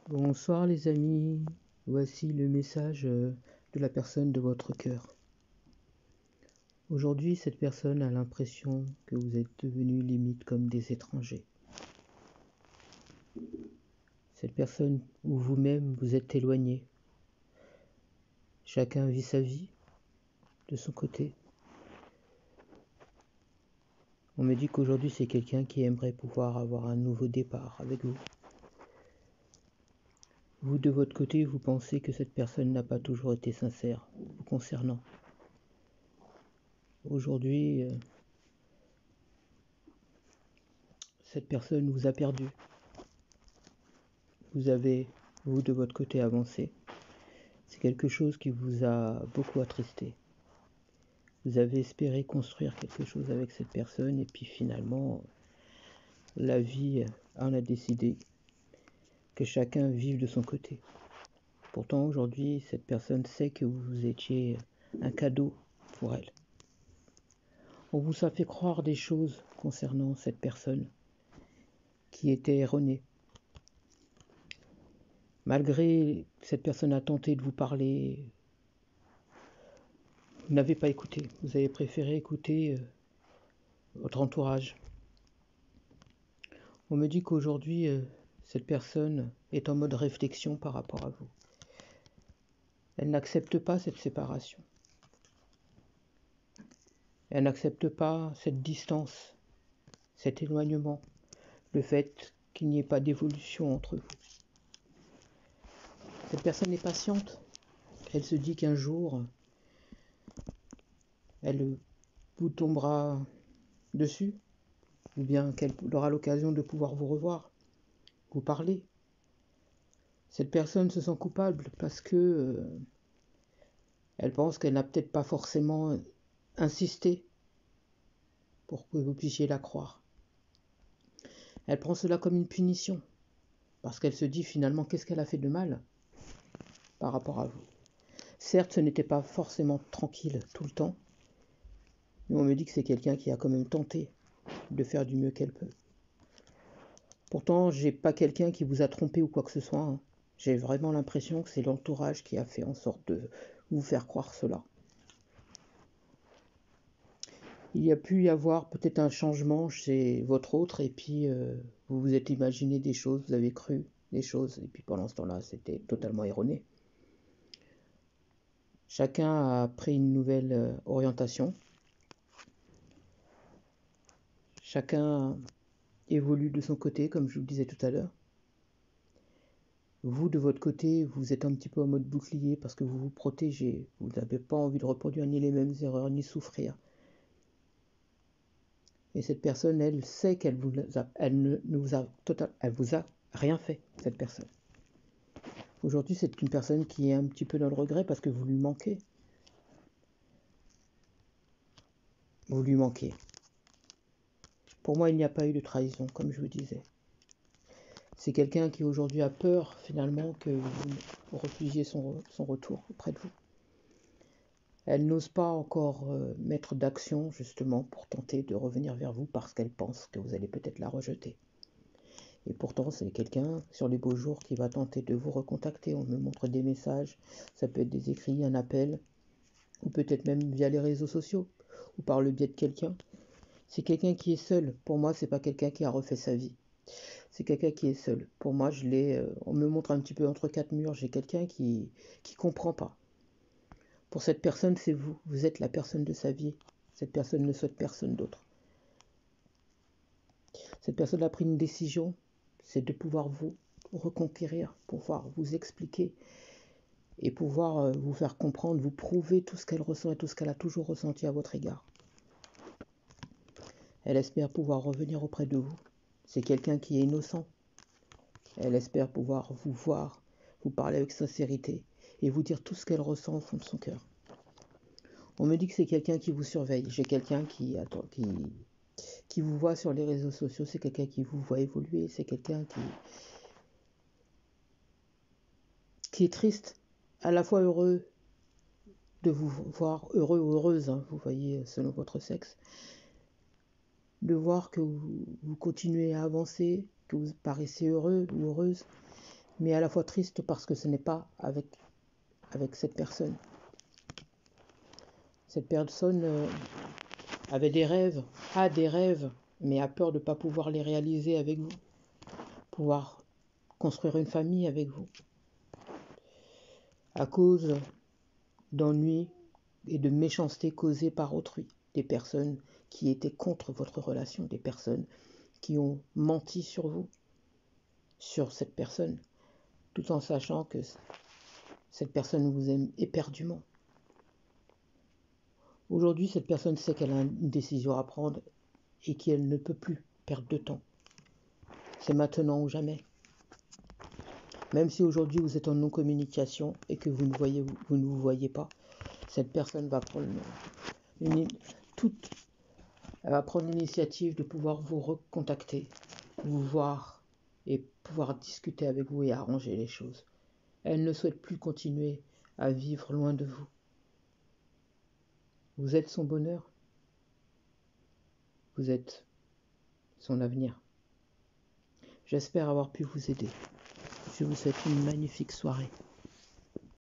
Bonsoir les amis, voici le message de la personne de votre cœur. Aujourd'hui, cette personne a l'impression que vous êtes devenus limite comme des étrangers. Cette personne ou vous-même vous êtes éloignés. Chacun vit sa vie de son côté. On me dit qu'aujourd'hui c'est quelqu'un qui aimerait pouvoir avoir un nouveau départ avec vous. Vous de votre côté, vous pensez que cette personne n'a pas toujours été sincère vous concernant. Aujourd'hui, cette personne vous a perdu. Vous avez, vous de votre côté, avancé. C'est quelque chose qui vous a beaucoup attristé. Vous avez espéré construire quelque chose avec cette personne et puis finalement, la vie en a décidé que chacun vive de son côté. Pourtant aujourd'hui, cette personne sait que vous étiez un cadeau pour elle. On vous a fait croire des choses concernant cette personne qui étaient erronées. Malgré cette personne a tenté de vous parler, vous n'avez pas écouté. Vous avez préféré écouter votre entourage. On me dit qu'aujourd'hui, cette personne est en mode réflexion par rapport à vous. Elle n'accepte pas cette séparation. Elle n'accepte pas cette distance, cet éloignement, le fait qu'il n'y ait pas d'évolution entre vous. Cette personne est patiente. Elle se dit qu'un jour, elle vous tombera dessus, ou bien qu'elle aura l'occasion de pouvoir vous revoir, vous parler. Cette personne se sent coupable parce que elle pense qu'elle n'a peut-être pas forcément insisté pour que vous puissiez la croire. Elle prend cela comme une punition, parce qu'elle se dit finalement qu'est-ce qu'elle a fait de mal par rapport à vous. Certes, ce n'était pas forcément tranquille tout le temps, mais on me dit que c'est quelqu'un qui a quand même tenté de faire du mieux qu'elle peut. Pourtant, j'ai pas quelqu'un qui vous a trompé ou quoi que ce soit. Hein. J'ai vraiment l'impression que c'est l'entourage qui a fait en sorte de vous faire croire cela. Il y a pu y avoir peut-être un changement chez votre autre et puis vous vous êtes imaginé des choses, vous avez cru des choses et puis pendant ce temps-là, c'était totalement erroné. Chacun a pris une nouvelle orientation. Chacun évolue de son côté, comme je vous le disais tout à l'heure. Vous, de votre côté, vous êtes un petit peu en mode bouclier parce que vous vous protégez. Vous n'avez pas envie de reproduire ni les mêmes erreurs, ni souffrir. Et cette personne, elle sait qu'elle elle vous a rien fait, cette personne. Aujourd'hui, c'est une personne qui est un petit peu dans le regret parce que vous lui manquez. Vous lui manquez. Pour moi, il n'y a pas eu de trahison, comme je vous disais. C'est quelqu'un qui aujourd'hui a peur, finalement, que vous refusiez son retour auprès de vous. Elle n'ose pas encore mettre d'action, justement, pour tenter de revenir vers vous parce qu'elle pense que vous allez peut-être la rejeter. Et pourtant, c'est quelqu'un, sur les beaux jours, qui va tenter de vous recontacter. On me montre des messages, ça peut être des écrits, un appel, ou peut-être même via les réseaux sociaux, ou par le biais de quelqu'un. C'est quelqu'un qui est seul. Pour moi, c'est pas quelqu'un qui a refait sa vie. C'est quelqu'un qui est seul. Pour moi, on me montre un petit peu entre quatre murs. J'ai quelqu'un qui comprend pas. Pour cette personne, c'est vous. Vous êtes la personne de sa vie. Cette personne ne souhaite personne d'autre. Cette personne a pris une décision, c'est de pouvoir vous reconquérir, pouvoir vous expliquer et pouvoir vous faire comprendre, vous prouver tout ce qu'elle ressent et tout ce qu'elle a toujours ressenti à votre égard. Elle espère pouvoir revenir auprès de vous. C'est quelqu'un qui est innocent. Elle espère pouvoir vous voir, vous parler avec sincérité et vous dire tout ce qu'elle ressent au fond de son cœur. On me dit que c'est quelqu'un qui vous surveille. J'ai quelqu'un qui vous voit sur les réseaux sociaux. C'est quelqu'un qui vous voit évoluer. C'est quelqu'un qui est triste, à la fois heureux de vous voir, heureux ou heureuse, hein, vous voyez, selon votre sexe, de voir que vous continuez à avancer, que vous paraissez heureux ou heureuse, mais à la fois triste parce que ce n'est pas avec cette personne. Cette personne avait des rêves, a des rêves, mais a peur de ne pas pouvoir les réaliser avec vous, pouvoir construire une famille avec vous, à cause d'ennuis et de méchanceté causées par autrui, des personnes qui étaient contre votre relation, des personnes qui ont menti sur vous, sur cette personne, tout en sachant que cette personne vous aime éperdument. Aujourd'hui, cette personne sait qu'elle a une décision à prendre et qu'elle ne peut plus perdre de temps. C'est maintenant ou jamais. Même si aujourd'hui vous êtes en non-communication et que vous ne vous voyez pas, cette personne va prendre elle va prendre l'initiative de pouvoir vous recontacter, vous voir et pouvoir discuter avec vous et arranger les choses. Elle ne souhaite plus continuer à vivre loin de vous. Vous êtes son bonheur. Vous êtes son avenir. J'espère avoir pu vous aider. Je vous souhaite une magnifique soirée.